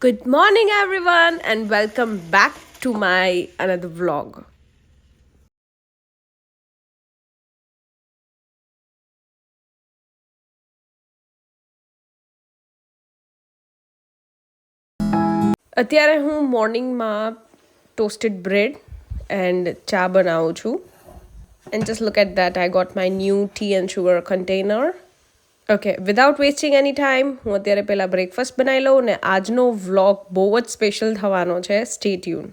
Good morning, everyone, and welcome back to my another vlog. અત્યારે હું મોર્નિંગમાં ટોસ્ટેડ bread and ચા બનાવું છું. And just look at that, I got my new tea and sugar container. Okay, without wasting any time, હું અત્યારે પહેલાં breakfast બનાવી લઉં ને આજનો વ્લોગ બહુ જ સ્પેશિયલ થવાનો છે. Stay tune.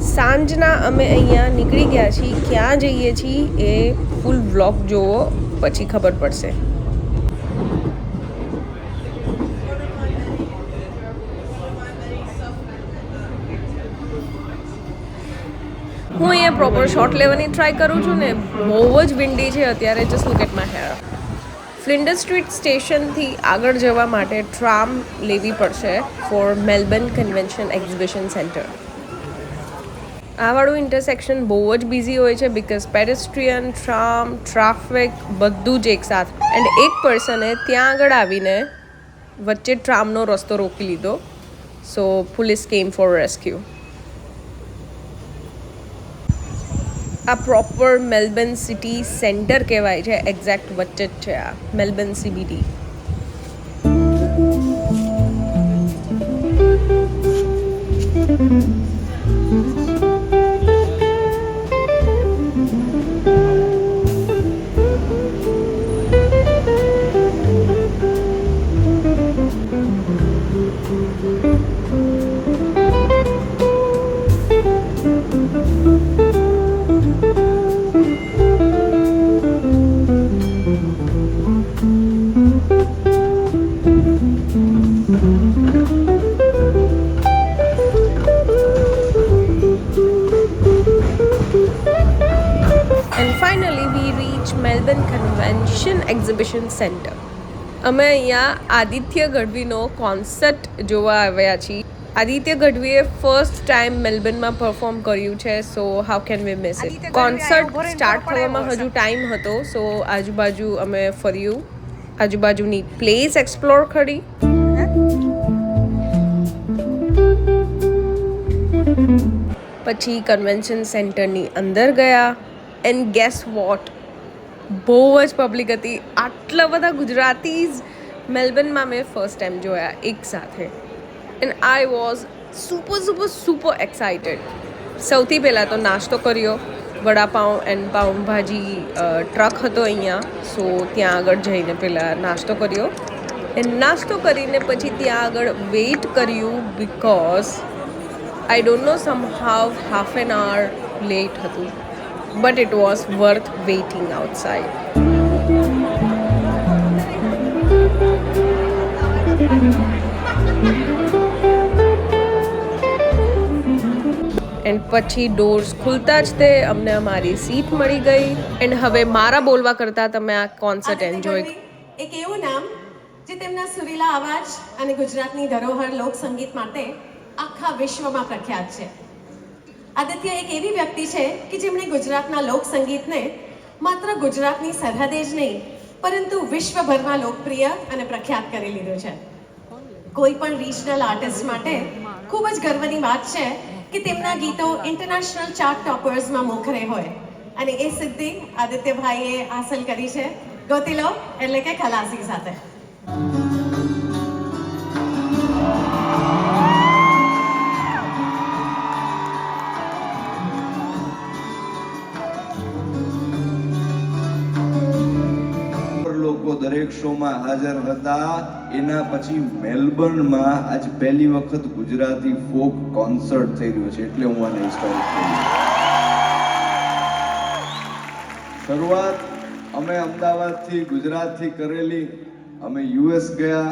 સાંજના અમે અહીંયા નીકળી ગયા છીએ. ક્યાં જઈએ છીએ એ ફૂલ વ્લોગ જોવો પછી ખબર પડશે. હું અહીંયા પ્રોપર શોટ લેવાની ટ્રાય કરું છું ને બહુ જ વિન્ડી છે અત્યારે. Just look at my hair. Flinders street સ્ટેશનથી આગળ જવા માટે ટ્રામ લેવી પડશે for Melbourne convention exhibition centre. આ વાળું ઇન્ટરસેક્શન બહુ જ બિઝી હોય છે બિકોઝ પેડેસ્ટ્રિયન, ટ્રામ, ટ્રાફિક બધું જ એકસાથ. એન્ડ એક પર્સને ત્યાં આગળ આવીને વચ્ચે ટ્રામનો રસ્તો રોકી લીધો. સો પોલીસ કેમ ફોર રેસ્ક્યુ. આ પ્રોપર મેલબર્ન સિટી સેન્ટર કહેવાય છે. એક્ઝેક્ટ વચ્ચે જ છે આ Melbourne CBD. Melbourne convention exhibition centre. અમે અહીંયા આદિત્ય ગઢવીનો કોન્સર્ટ જોવા આવ્યા છીએ. આદિત્ય ગઢવીએ ફર્સ્ટ ટાઈમ મેલબર્નમાં પરફોર્મ કર્યું છે. So how can we miss it. Concert start થવામાં હજુ ટાઈમ હતો. સો આજુબાજુ અમે ફર્યું, આજુબાજુની પ્લેસ એક્સપ્લોર કરી. પછી કન્વેન્શન સેન્ટરની અંદર ગયા. એન્ડ ગેસ વોટ, બહુ જ પબ્લિક હતી. આટલા બધા ગુજરાતીઝ મેલબર્નમાં મેં ફર્સ્ટ ટાઈમ જોયા એક સાથે. And I was super excited. સૌથી પહેલાં તો નાસ્તો કર્યો. વડાપાઉં એન્ડ પાઉંભાજી ટ્રક હતો અહીંયા. સો ત્યાં આગળ જઈને પહેલાં નાસ્તો કર્યો. એન્ડ નાસ્તો કરીને પછી ત્યાં આગળ વેઇટ કર્યું because I don't know somehow half an hour late હતું. But it was worth waiting outside. And પછી ડોર્સ ખુલતા જ તે અમને અમારી સીટ મળી ગઈ. એન્ડ હવે મારા બોલવા કરતાં તમે આ કોન્સર્ટ એન્જોય. એક એવું નામ જે તેમના સુરીલા અવાજ અને ગુજરાતની ધરોહર લોક સંગીત માટે આખા વિશ્વમાં પ્રખ્યાત છે. આદિત્ય એક એવી વ્યક્તિ છે કે જેમણે ગુજરાતના લોક સંગીતને માત્ર ગુજરાતની સરહદે જ નહીં પરંતુ વિશ્વભરમાં લોકપ્રિય અને પ્રખ્યાત કરી લીધું છે. કોઈ પણ રિજનલ આર્ટિસ્ટ માટે ખૂબ જ ગર્વની વાત છે કે તેમના ગીતો ઇન્ટરનેશનલ ચાર્ટ ટોપર્સમાં મોખરે હોય. અને એ સિદ્ધિ આદિત્યભાઈએ હાંસલ કરી છે ગોતીલો એટલે કે ખલાસી સાથે. દરેક શોમાં હાજર હતા. એના પછી મેલબર્નમાં આજ પહેલી વખત ગુજરાતી ફોક કોન્સર્ટ થઈ રહ્યો છે એટલે હું આને સ્ટાર્ટ કર્યું. શરૂઆત અમે અમદાવાદથી ગુજરાતથી કરેલી. અમે US ગયા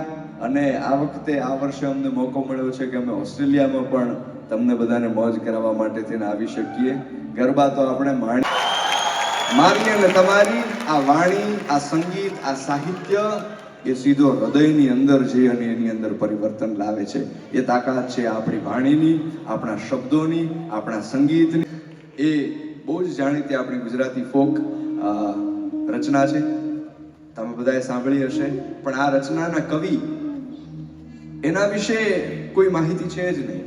અને આ વખતે આ વર્ષે અમને મોકો મળ્યો છે કે અમે ઓસ્ટ્રેલિયામાં પણ તમને બધાને મોજ કરાવવા માટે થઈને આવી શકીએ. ગરબા તો આપણે મારી અને તમારી આ વાણી, આ સંગીત, આ સાહિત્ય એ સીધો હૃદયની અંદર જઈ અને એની અંદર પરિવર્તન લાવે છે. એ તાકાત છે આપણી વાણીની, આપણા શબ્દોની, આપણા સંગીતની. એ બહુ જ જાણીતી આપણી ગુજરાતી ફોક રચના છે. તમે બધાએ સાંભળી હશે. પણ આ રચનાના કવિ એના વિશે કોઈ માહિતી છે જ નહીં.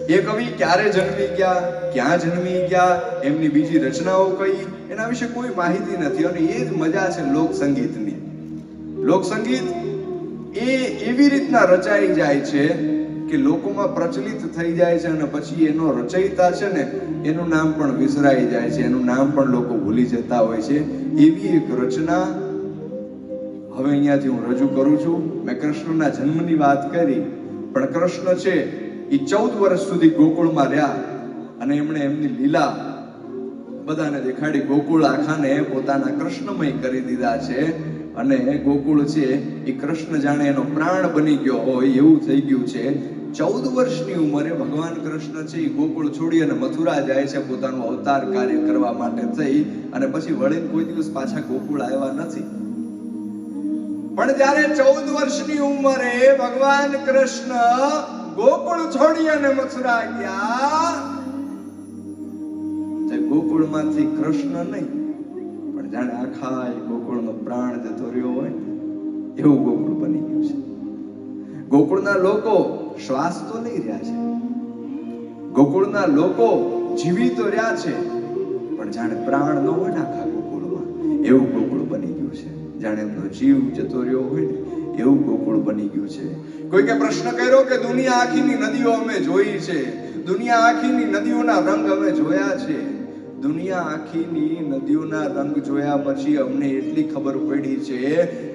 એ કવિ ક્યારે જન્મી ગયા, ક્યાં જન્મી ગયા, એમની બીજી રચનાઓ કઈ, એના વિશે કોઈ માહિતી નથી. અને એ જ મજા છે લોક સંગીતની. લોક સંગીત એ એવી રીતના રચાઈ જાય છે કે લોકોમાં પ્રચલિત થઈ જાય છે અને પછી એનો રચયિતા છે ને એનું નામ પણ વિસરાઈ જાય છે, એનું નામ પણ લોકો ભૂલી જતા હોય છે. એવી એક રચના હવે અહીંયાથી હું રજૂ કરું છું. મેં કૃષ્ણના જન્મની વાત કરી, પણ કૃષ્ણ છે એ 14 વર્ષ સુધી ગોકુળમાં રહ્યા અને એમણે એમની લીલા બધાને દેખાડી. ગોકુળ આખાને પોતાના કૃષ્ણમય કરી દીધા છે અને ગોકુળ છે એ કૃષ્ણ જાણે એનો પ્રાણ બની ગયો હોય એવું થઈ ગયું છે. 14 વર્ષની ઉંમરે ભગવાન કૃષ્ણ છે એ ગોકુળ છોડી અને મથુરા જાય છે પોતાનું અવતાર કાર્ય કરવા માટે થઈ, અને પછી વળીને કોઈ દિવસ પાછા ગોકુળ આવ્યા નથી. પણ જ્યારે 14 વર્ષની ઉંમરે ભગવાન કૃષ્ણ ગોકુળ છોડી અને મથુરા ગયા, તે ગોકુળમાંથી કૃષ્ણ નહીં પણ જાણે આખા ગોકુળનો પ્રાણ જતો રહ્યો હોય એવું ગોકુળ બની ગયું છે. ગોકુળના લોકો શ્વાસ તો નહીં રહ્યા છે, ગોકુળના લોકો જીવિત તો રહ્યા છે, પણ જાણે પ્રાણ ન હોય ને આખા ગોકુળમાં એવું ગોકુળ બની ગયું છે. જાણે એમનો જીવ જતો રહ્યો હોય ને એવું ગોકુળ બની ગયું છે. કોઈકે પ્રશ્ન કર્યો કે દુનિયા આખીની નદીઓ અમે જોઈ છે, દુનિયા આખીની નદીઓના રંગ અમે જોયા છે. દુનિયા આખીની નદીઓના રંગ જોયા પછી અમને એટલી ખબર પડી છે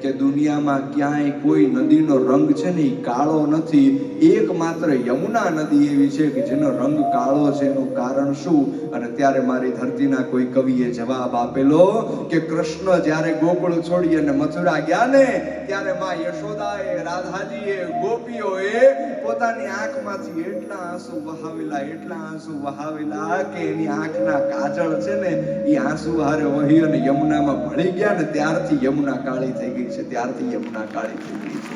કે દુનિયામાં ક્યાંય કોઈ નદીનો રંગ છે ને એ કાળો નથી. એકમાત્ર યમુના નદી એવી છે કે જેનો રંગ કાળો છે. એનું કારણ શું? અને ત્યારે મારી ધરતીના કોઈ કવિએ જવાબ આપેલો કે કૃષ્ણ જ્યારે ગોકુળ છોડી અને મથુરા ગયા ને ત્યારે માં યશોદાએ, રાધાજીએ, ગોપીઓએ પોતાની આંખમાંથી એટલા આંસુ વહાવેલા, એટલા આંસુ વહાવેલા કે એની આંખના કાજળ છે ને એ આંસુ હારે વહી અને યમુનામાં ભળી ગયા ને ત્યારથી યમુના કાળી થઈ ગઈ છે. ત્યારથી યમુના કાળી થઈ ગઈ છે.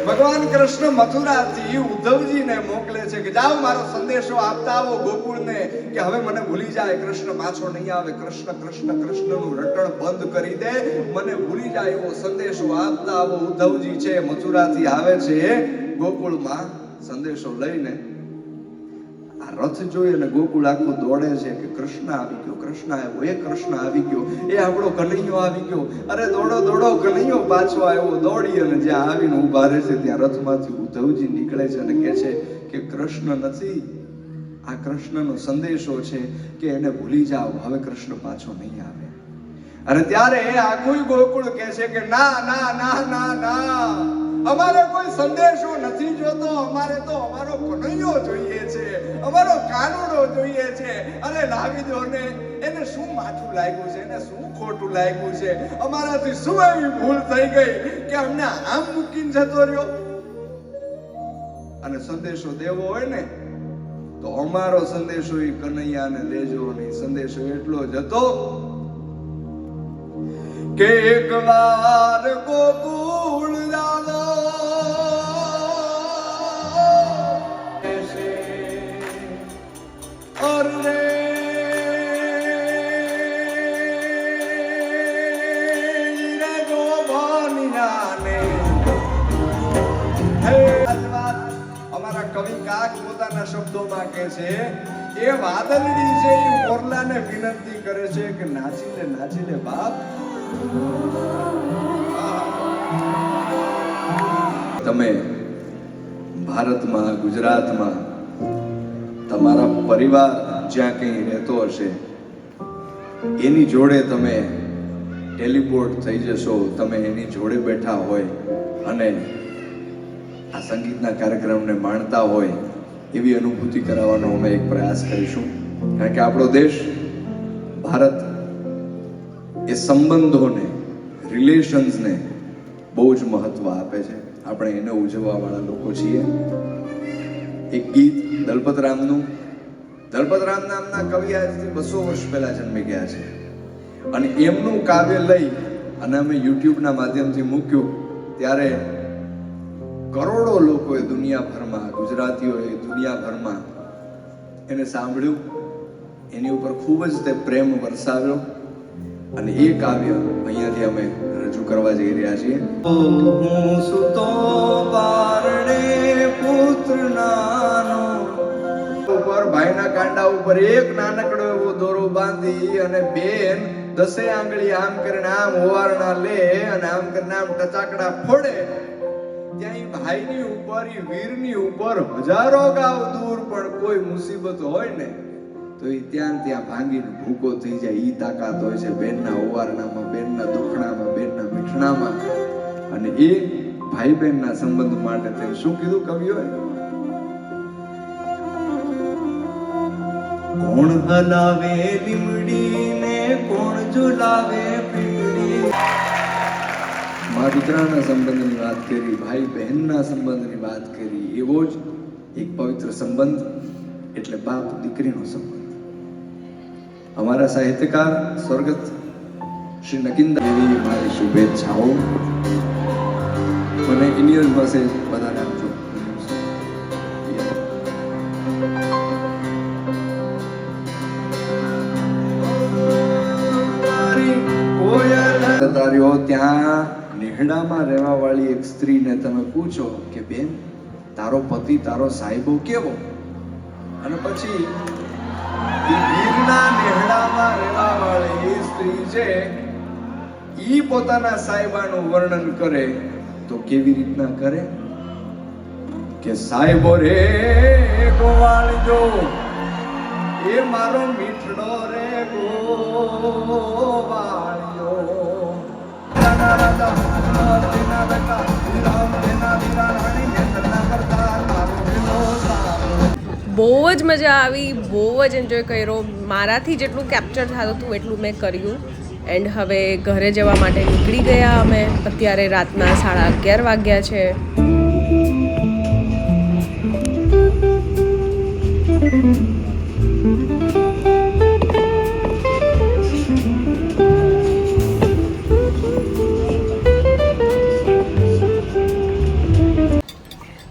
ભગવાન કૃષ્ણ મથુરાથી ઉદ્ધવજીને મોકલે છે કે જાઓ મારો સંદેશો આપતા આવો ગોકુળને કે હવે મને ભૂલી જાય, કૃષ્ણ પાછો નહીં આવે, કૃષ્ણ કૃષ્ણ કૃષ્ણનું રટણ બંધ કરી દે, મને ભૂલી જાય એવો સંદેશો આપતા આવો. ઉદ્ધવજી છે મથુરાથી આવે છે ગોકુળમાં સંદેશો લઈને. આ રથ જોઈ અને ગોકુળ આખું દોડે છે કે કૃષ્ણ આવી ગયો, કૃષ્ણ આવ્યો, એ કૃષ્ણ આવી ગયો, એ આપણો કનૈયો આવી ગયો, અરે દોડો દોડો કનૈયો પાછો આવ્યો. દોડી અને જ્યાં આવીને ઉભા રહે છે ત્યાં રથમાંથી ઉદ્ધવજી નીકળે છે અને કહે છે કે કૃષ્ણ નથી, આ કૃષ્ણનો સંદેશો છે કે એને ભૂલી જાઓ, હવે કૃષ્ણ પાછો નહીં આવે. અને ત્યારે આખું ગોકુળ કહે છે કે ના ના ના ના ના, અમારે કોઈ સંદેશો નથી જોતો, અમારે તો અમારો કનૈયો જોઈએ છે, અમારો કાનુડો જોઈએ છે. અરે લાવી દો ને, એને શું માથું લાગ્યું છે, એને શું ખોટું લાગ્યું છે, અમારાથી શું એવી ભૂલ થઈ ગઈ કે અમને આમ મૂકીને જતો રહ્યો. અને સંદેશો દેવો હોય ને તો અમારો સંદેશો એ કનૈયાને દેજો નહીં. સંદેશો એટલો જ હતો કે એકવાર ગોકુળ જાવો, અરે રે ગોવાનિયાને. અમારા કવિ કાક પોતાના શબ્દોમાં કહે છે એ વાદળડી છે એ મોરલાને વિનંતી કરે છે કે નાચી લે બાપ. તમે ભારતમાં, ગુજરાતમાં તમારા પરિવાર જ્યાં કંઈ રહેતો હશે એની જોડે તમે ટેલિપોર્ટ થઈ જશો, તમે એની જોડે બેઠા હોય અને આ સંગીતના કાર્યક્રમને માણતા હોય એવી અનુભૂતિ કરાવવાનો અમે એક પ્રયાસ કરીશું. કારણ કે આપણો દેશ ભારત એ સંબંધોને, રિલેશન્સને બહુ જ મહત્વ આપે છે. આપણે એને ઉજવવાવાળા લોકો છીએ. એક ગીત દલપતરામનું, દલપતરામ નામના કવિ આજથી 200 વર્ષ પહેલા જન્મી ગયા છે અને એમનું કાવ્ય લઈ અને અમે યુટ્યુબના માધ્યમથી મૂક્યું ત્યારે કરોડો લોકોએ દુનિયાભરમાં, ગુજરાતીઓએ દુનિયાભરમાં એને સાંભળ્યું, એની ઉપર ખૂબ જ તે પ્રેમ વરસાવ્યો અને એ કાવ્ય અહીંયાથી અમે રજૂ કરવા જઈ રહ્યા છીએ. હું સુતો બારણે પુત્ર નાનો, ઉપર ભાઈના કાંડા ઉપર એક નાનકડો એવો દોરો બાંધી અને બેન 10 આંગળી આમ કરીને આમ ઓવારણા લે અને આમ કરીને આમ ટચાકડા ફોડે. ત્યાં ઈ ભાઈની ઉપર, ઈ વીરની ઉપર હજારો ગાવ દૂર પણ કોઈ મુસીબત હોય ને તો એ ત્યાં ભાંગીને ભૂકો થઈ જાય. ઈ તાકાત હોય છે બેનના ઓવારણામાં, બેનના દુખણામાં, બેનના મીઠણામાં. અને એ ભાઈ બહેનના સંબંધ માટે તે શું કીધું કવિઓએ? કોણ હલાવે લીમડી ને કોણ ઝુલાવે પીપળી. મા દીકરાના સંબંધની વાત કરી, ભાઈ બહેનના સંબંધની વાત કરી. એવો જ એક પવિત્ર સંબંધ એટલે બાપ દીકરીનો સંબંધ. અમારા સાહિત્યકાર સ્વર્ગત શ્રી નકિંદર દેવી મારી શુભેચ્છાઓ. મને ઇન્ડિયન પાસે બધાને આપજો. તારીઓ ત્યાં નેહડામાં રહેવા વાળી એક સ્ત્રીને તમે પૂછો કે બેન તારો પતિ, તારો સાહેબો કેવો? અને પછી ગીરના નેહડામાં રહેવા વાળી સ્ત્રી છે ઈ પોતાના સાહેબાનું વર્ણન કરે તો કેવી રીતના કરે કે સાહેબો રે ગોવાળજો એ મારો મીઠડો રે ગોવાળજો. બહુ જ મજા આવી, બહુ જ એન્જોય કર્યો. મારાથી જેટલું કેપ્ચર થતું હતું એટલું મેં કર્યું. એન્ડ હવે ઘરે જવા માટે નીકળી ગયા અમે. અત્યારે રાતના 11:30 વાગ્યા છે.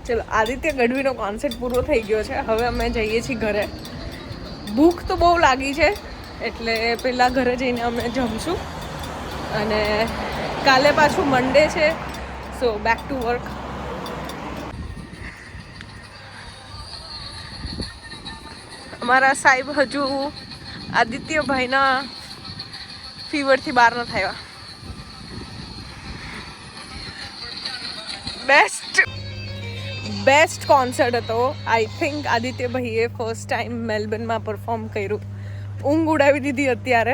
ચલો, આદિત્ય ગઢવીનો કોન્સર્ટ પૂરો થઈ ગયો છે. હવે અમે જઈએ છીએ ઘરે. ભૂખ તો બહુ લાગી છે એટલે પહેલાં ઘરે જઈને અમે જમશું. અને કાલે પાછું મંડે છે, સો બેક ટુ વર્ક. અમારા સાહેબ હજુ આદિત્યભાઈના ફીવરથી બહાર ન થયા. બેસ્ટ કોન્સર્ટ હતો. આઈ થિંક આદિત્યભાઈએ ફર્સ્ટ ટાઈમ મેલબર્નમાં પરફોર્મ કર્યું. ઊંઘ ઉડાવી દીધી અત્યારે.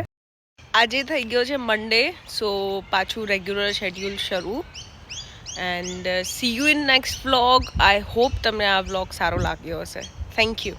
આજે થઈ ગયો છે મંડે, સો પાછું રેગ્યુલર શેડ્યુલ શરૂ. And C you in next vlog. I hope તમને આ વ્લોગ સારો લાગ્યો હશે. Thank you.